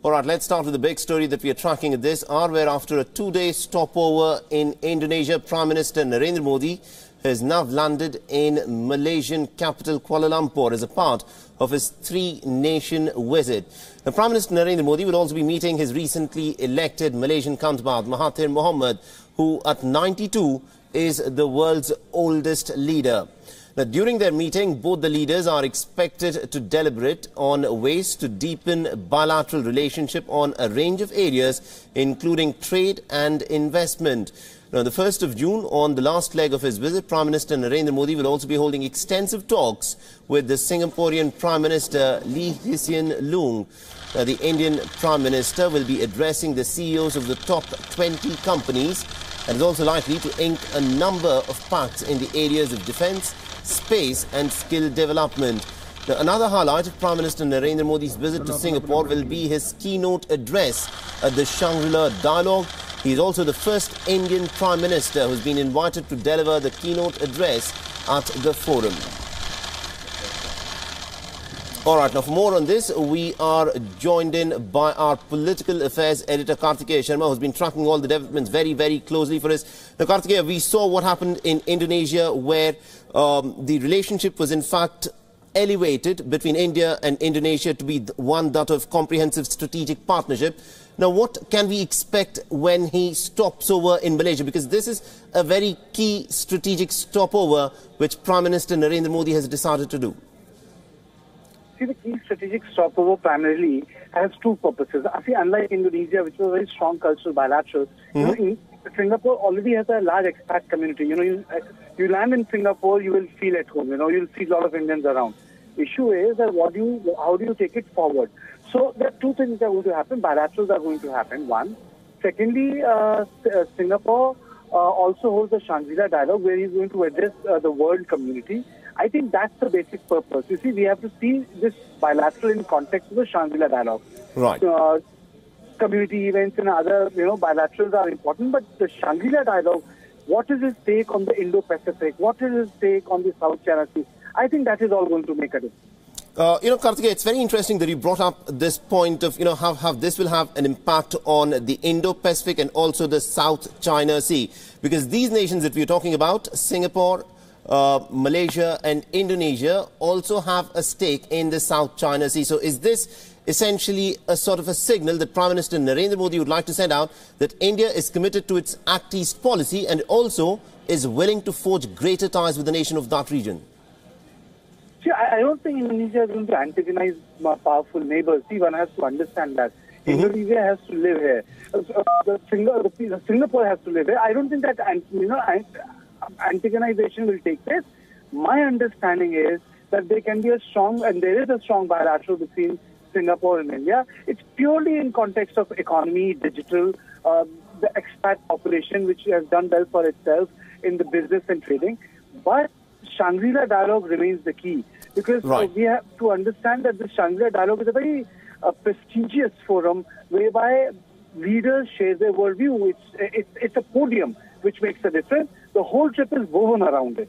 All right, let's start with the big story that we are tracking at this hour, where after a two-day stopover in Indonesia, Prime Minister Narendra Modi has now landed in Malaysian capital Kuala Lumpur as a part of his three-nation visit. The Prime Minister Narendra Modi will also be meeting his recently elected Malaysian counterpart, Mahathir Bin Mohamad, who at 92 is the world's oldest leader. Now, during their meeting, both the leaders are expected to deliberate on ways to deepen bilateral relationship on a range of areas, including trade and investment. Now, on the 1st of June, on the last leg of his visit, Prime Minister Narendra Modi will also be holding extensive talks with the Singaporean Prime Minister Lee Hsien Loong. Now, the Indian Prime Minister will be addressing the CEOs of the top 20 companies and is also likely to ink a number of pacts in the areas of defence, space and skill development. Now, another highlight of Prime Minister Narendra Modi's visit to Singapore will be his keynote address at the Shangri-La Dialogue. He is also the first Indian Prime Minister who has been invited to deliver the keynote address at the forum. All right, now for more on this, we are joined in by our political affairs editor, Karthikeya Sharma, who's been tracking all the developments very, very closely for us. Now, Karthikeya, we saw what happened in Indonesia, where the relationship was in fact elevated between India and Indonesia to be one that of comprehensive strategic partnership. Now, what can we expect when he stops over in Malaysia? Because this is a very key strategic stopover which Prime Minister Narendra Modi has decided to do. See, the key strategic stopover primarily has two purposes. I see, unlike Indonesia, which was a very strong cultural bilateral, Singapore already has a large expat community. You land in Singapore, you will feel at home. You'll see a lot of Indians around. Issue is that how do you take it forward? So there are two things that are going to happen. Bilaterals are going to happen. One. Secondly, Singapore also holds a Shangri-La Dialogue where he's going to address the world community. I think that's the basic purpose. You see, we have to see this bilateral in context of the Shangri-La Dialogue. Right. Community events and other, bilaterals are important, but the Shangri-La Dialogue, what is his take on the Indo-Pacific? What is his take on the South China Sea? I think that is all going to make a difference. Karthikeya, it's very interesting that you brought up this point of, how this will have an impact on the Indo-Pacific and also the South China Sea. Because these nations that we're talking about, Singapore, Malaysia and Indonesia, also have a stake in the South China Sea. So is this essentially a sort of a signal that Prime Minister Narendra Modi would like to send out that India is committed to its Act East policy and also is willing to forge greater ties with the nation of that region? See, I don't think Indonesia is going to antagonize powerful neighbors. See, one has to understand that. Indonesia has to live here. Singapore has to live here. I don't think that antagonization will take place. My understanding is that there can be a strong, and there is a strong bilateral between Singapore and India. It's purely in context of economy, digital, the expat population, which has done well for itself in the business and trading. But Shangri-La Dialogue remains the key, because we have to understand that the Shangri-La Dialogue is a very prestigious forum whereby leaders share their worldview. It's a podium which makes a difference. The whole trip is woven around it.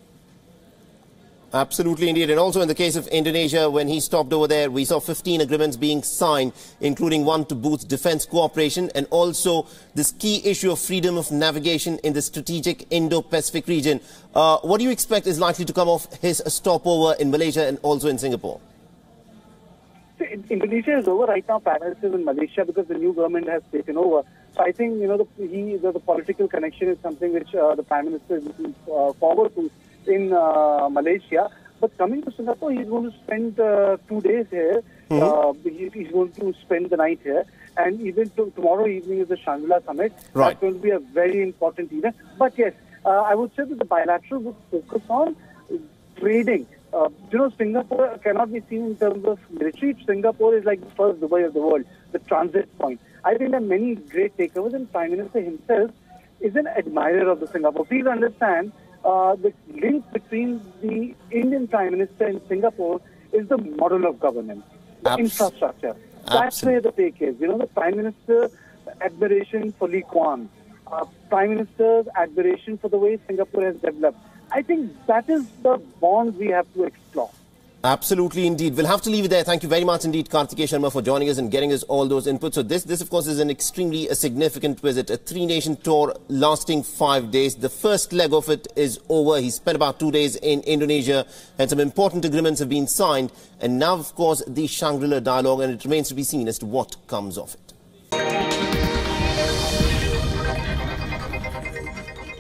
Absolutely, indeed. And also in the case of Indonesia, when he stopped over there, we saw 15 agreements being signed, including one to boost defense cooperation and also this key issue of freedom of navigation in the strategic Indo-Pacific region. What do you expect is likely to come off his stopover in Malaysia and also in Singapore? Indonesia is over right now. Paris is in Malaysia because the new government has taken over. So I think, the political connection is something which the Prime Minister is looking forward to in Malaysia. But coming to Singapore, he's going to spend 2 days here. He's going to spend the night here. And even tomorrow evening is the Shangri-La Summit. Right. That's going to be a very important event. But yes, I would say that the bilateral would focus on trading. Singapore cannot be seen in terms of military. Singapore is like the first Dubai of the world, the transit point. I think there are many great takeaways, and Prime Minister himself is an admirer of the Singapore. Please understand, the link between the Indian Prime Minister and Singapore is the model of governance, the infrastructure. That's where the take is. The Prime Minister's admiration for Lee Kuan, Prime Minister's admiration for the way Singapore has developed. I think that is the bond we have to explore. Absolutely, indeed. We'll have to leave it there. Thank you very much indeed, Kartikeya Sharma, for joining us and getting us all those inputs. So this of course, is an extremely significant visit, a three-nation tour lasting 5 days. The first leg of it is over. He spent about 2 days in Indonesia, and some important agreements have been signed. And now, of course, the Shangri-La dialogue, and it remains to be seen as to what comes of it.